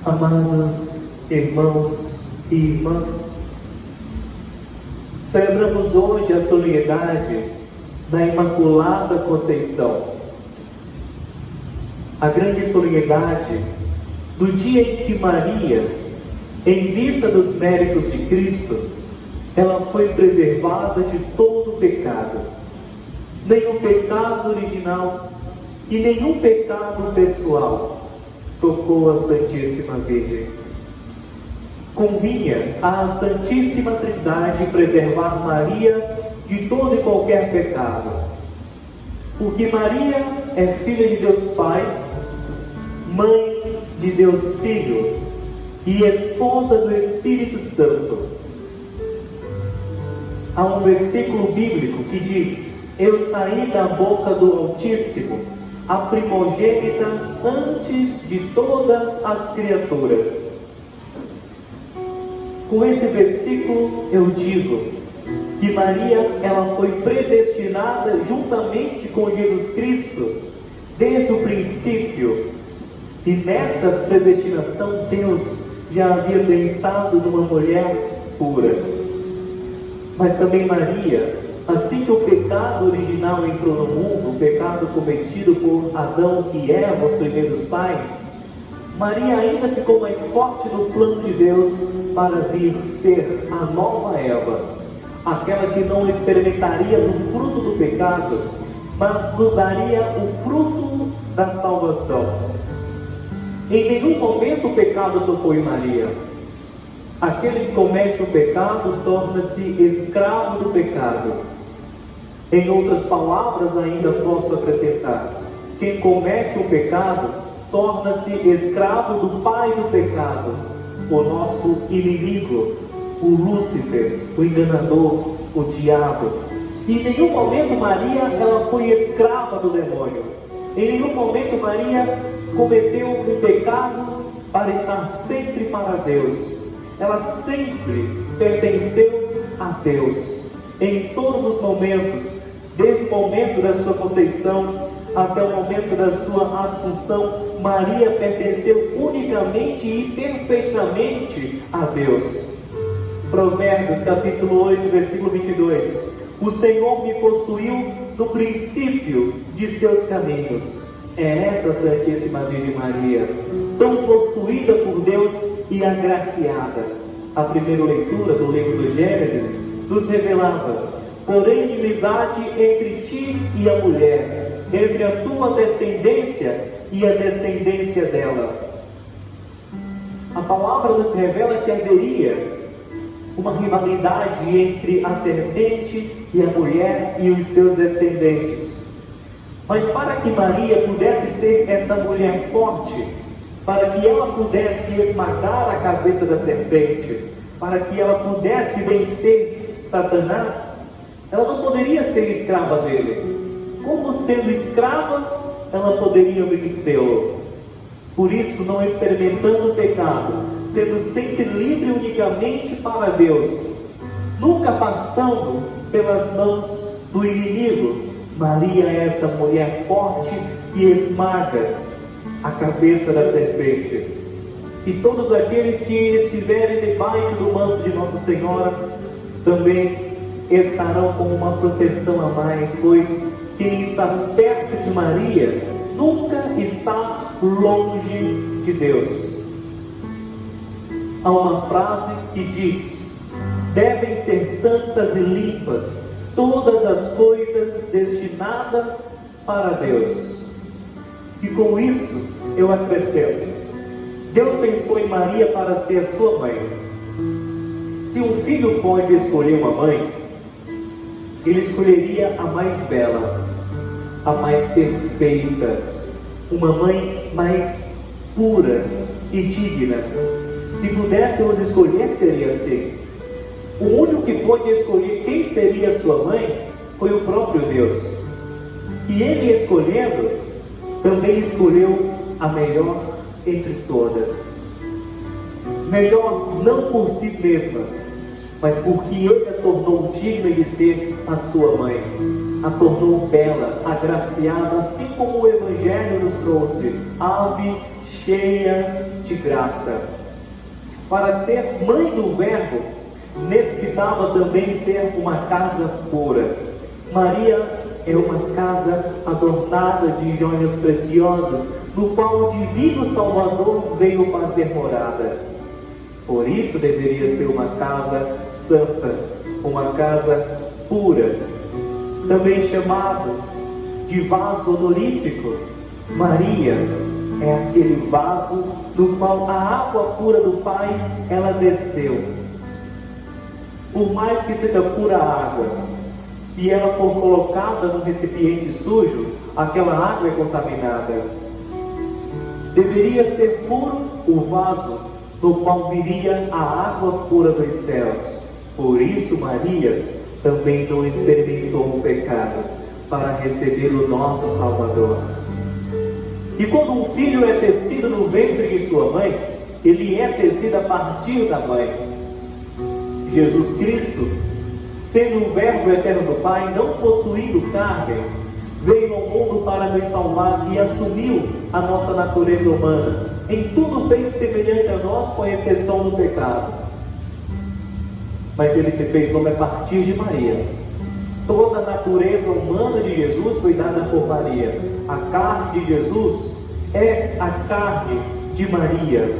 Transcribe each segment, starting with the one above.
Amados irmãos e irmãs, celebramos hoje a solenidade da Imaculada Conceição, a grande solenidade do dia em que Maria, em vista dos méritos de Cristo, ela foi preservada de todo o pecado. Nenhum pecado original e nenhum pecado pessoal tocou a Santíssima Virgem. Convinha à Santíssima Trindade preservar Maria de todo e qualquer pecado, porque Maria é filha de Deus Pai, mãe de Deus Filho e esposa do Espírito Santo. Há um versículo bíblico que diz: eu saí da boca do Altíssimo, a primogênita antes de todas as criaturas. Com esse versículo eu digo que Maria, ela foi predestinada juntamente com Jesus Cristo desde o princípio, e nessa predestinação Deus já havia pensado numa mulher pura. Mas também Maria, assim que o pecado original entrou no mundo, o pecado cometido por Adão e Eva, os primeiros pais, Maria ainda ficou mais forte no plano de Deus para vir ser a nova Eva, aquela que não experimentaria do fruto do pecado, mas nos daria o fruto da salvação. Em nenhum momento o pecado tocou em Maria. Aquele que comete o pecado torna-se escravo do pecado. Em outras palavras, ainda posso acrescentar: quem comete o pecado torna-se escravo do pai do pecado, o nosso inimigo, o Lúcifer, o enganador, o diabo. E em nenhum momento Maria, ela foi escrava do demônio. Em nenhum momento Maria cometeu um pecado para estar sempre para Deus. Ela sempre pertenceu a Deus, em todos os momentos, desde o momento da sua conceição até o momento da sua assunção. Maria pertenceu unicamente e perfeitamente a Deus. Provérbios capítulo 8, versículo 22: o Senhor me possuiu no princípio de seus caminhos. É essa a Santíssima Virgem Maria, tão possuída por Deus e agraciada. A primeira leitura do livro do Gênesis nos revelava: porém inimizade entre ti e a mulher, entre a tua descendência e a descendência dela. A palavra nos revela que haveria uma rivalidade entre a serpente e a mulher e os seus descendentes. Mas para que Maria pudesse ser essa mulher forte, para que ela pudesse esmagar a cabeça da serpente, para que ela pudesse vencer Satanás, ela não poderia ser escrava dele. Como sendo escrava, ela poderia vencê-lo. Por isso, não experimentando o pecado, sendo sempre livre unicamente para Deus, nunca passando pelas mãos do inimigo, Maria é essa mulher forte que esmaga a cabeça da serpente. E todos aqueles que estiverem debaixo do manto de Nossa Senhora também estarão com uma proteção a mais, pois quem está perto de Maria nunca está longe de Deus. Há uma frase que diz: devem ser santas e limpas todas as coisas destinadas para Deus. E com isso eu acrescento: Deus pensou em Maria para ser a sua mãe. Se um filho pode escolher uma mãe, ele escolheria a mais bela, a mais perfeita, uma mãe mais pura e digna. Se pudéssemos escolher, seria assim. O único que pôde escolher quem seria sua mãe foi o próprio Deus. E ele, escolhendo, também escolheu a melhor entre todas. Melhor não por si mesma, mas porque ele a tornou digna de ser a sua mãe. A tornou bela, agraciada, assim como o Evangelho nos trouxe: ave cheia de graça. Para ser mãe do Verbo, necessitava também ser uma casa pura. Maria é uma casa adornada de joias preciosas, no qual o divino Salvador veio fazer morada. Por isso deveria ser uma casa santa, uma casa pura. Também chamado de vaso honorífico, Maria é aquele vaso no qual a água pura do Pai, ela desceu. Por mais que seja pura a água, se ela for colocada num recipiente sujo, aquela água é contaminada. Deveria ser puro o vaso no qual viria a água pura dos céus. Por isso Maria também não experimentou o pecado, para receber o nosso Salvador. E quando um filho é tecido no ventre de sua mãe, ele é tecido a partir da mãe. Jesus Cristo, sendo o Verbo eterno do Pai, não possuindo carne, veio ao mundo para nos salvar e assumiu a nossa natureza humana. Em tudo fez semelhante a nós, com exceção do pecado. Mas ele se fez homem a partir de Maria. Toda a natureza humana de Jesus foi dada por Maria. A carne de Jesus é a carne de Maria.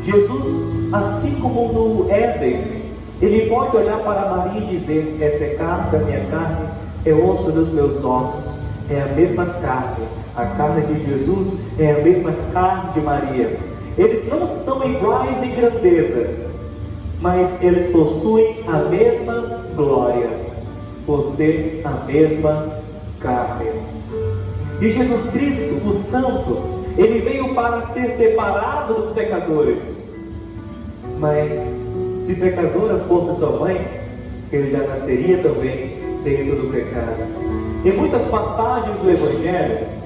Jesus, assim como no Éden, ele pode olhar para Maria e dizer: esta é carne da minha carne, é osso dos meus ossos. É a mesma carne. A carne de Jesus é a mesma carne de Maria. Eles não são iguais em grandeza, mas eles possuem a mesma glória, por ser a mesma carne. E Jesus Cristo, o Santo, ele veio para ser separado dos pecadores. Mas se pecadora fosse sua mãe, ele já nasceria também dentro do pecado. Em muitas passagens do Evangelho,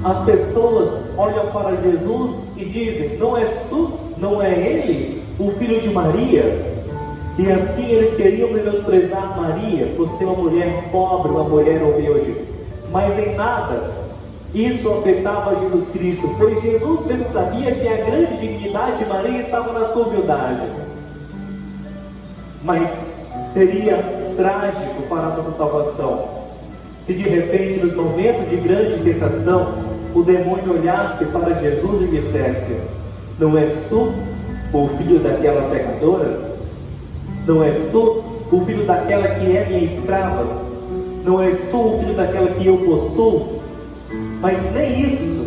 as pessoas olham para Jesus e dizem: não és tu, não é ele, o filho de Maria? E assim eles queriam menosprezar Maria por ser uma mulher pobre, uma mulher humilde. Mas em nada isso afetava Jesus Cristo, pois Jesus mesmo sabia que a grande dignidade de Maria estava na sua humildade. Mas seria trágico para a nossa salvação se de repente, nos momentos de grande tentação, o demônio olhasse para Jesus e dissesse: não és tu o filho daquela pecadora? Não és tu o filho daquela que é minha escrava? Não és tu o filho daquela que eu possuo? Mas nem isso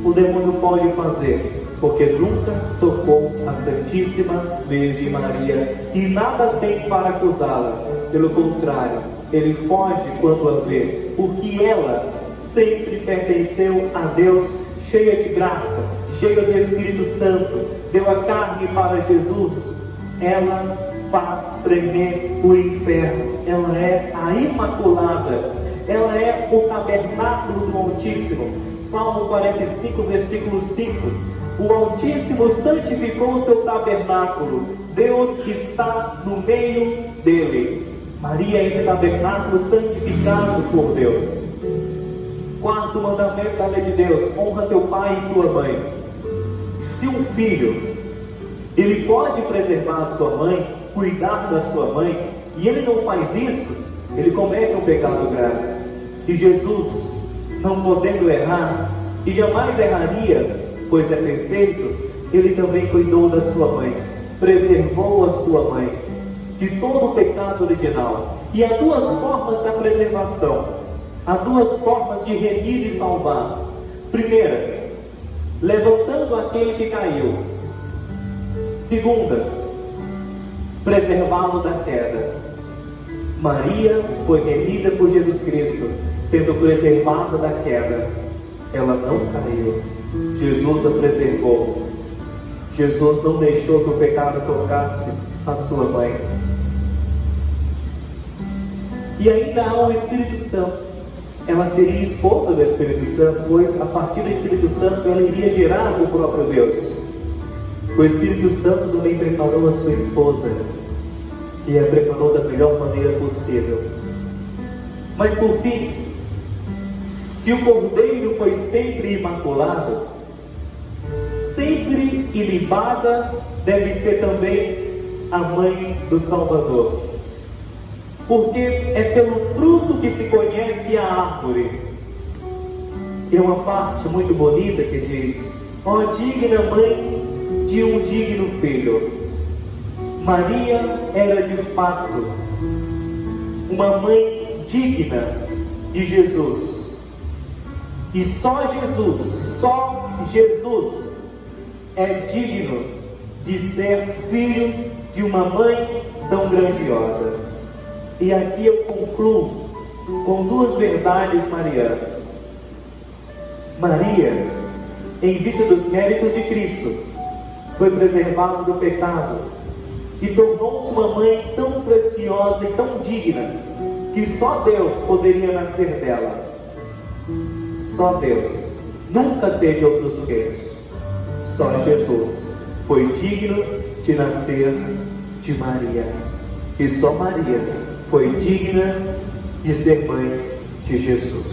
o demônio pode fazer, porque nunca tocou a Santíssima Virgem Maria e nada tem para acusá-la. Pelo contrário, ele foge quando a vê, porque ela sempre pertenceu a Deus, cheia de graça, cheia do Espírito Santo, deu a carne para Jesus. Ela faz tremer o inferno. Ela é a Imaculada. Ela é o tabernáculo do Altíssimo. Salmo 45, versículo 5. O Altíssimo santificou o seu tabernáculo. Deus está no meio dele. Maria é esse tabernáculo santificado por Deus. Quarto mandamento da lei de Deus: honra teu pai e tua mãe. Se um filho, ele pode preservar a sua mãe, cuidar da sua mãe, e ele não faz isso, ele comete um pecado grave. E Jesus, não podendo errar, e jamais erraria, pois é perfeito, ele também cuidou da sua mãe, preservou a sua mãe de todo o pecado original. E há duas formas da preservação, há duas formas de remir e salvar. Primeira, levantando aquele que caiu. Segunda, preservá-lo da queda. Maria foi remida por Jesus Cristo, sendo preservada da queda. Ela não caiu, Jesus a preservou. Jesus não deixou que o pecado tocasse a sua mãe. E ainda há o Espírito Santo. Ela seria esposa do Espírito Santo, pois a partir do Espírito Santo ela iria gerar o próprio Deus. O Espírito Santo também preparou a sua esposa, e a preparou da melhor maneira possível. Mas por fim, se o Cordeiro foi sempre imaculado, sempre ilibada, deve ser também a mãe do Salvador. Porque é pelo fruto que se conhece a árvore. Tem uma parte muito bonita que diz: ó digna mãe de um digno filho. Maria era de fato uma mãe digna de Jesus. E só Jesus é digno de ser filho de uma mãe tão grandiosa. E aqui eu concluo com duas verdades marianas. Maria, em vista dos méritos de Cristo, foi preservada do pecado e tornou-se uma mãe tão preciosa e tão digna que só Deus poderia nascer dela. Só Deus. Nunca teve outros filhos. Só Jesus foi digno de nascer de Maria. E só Maria foi digna de ser mãe de Jesus.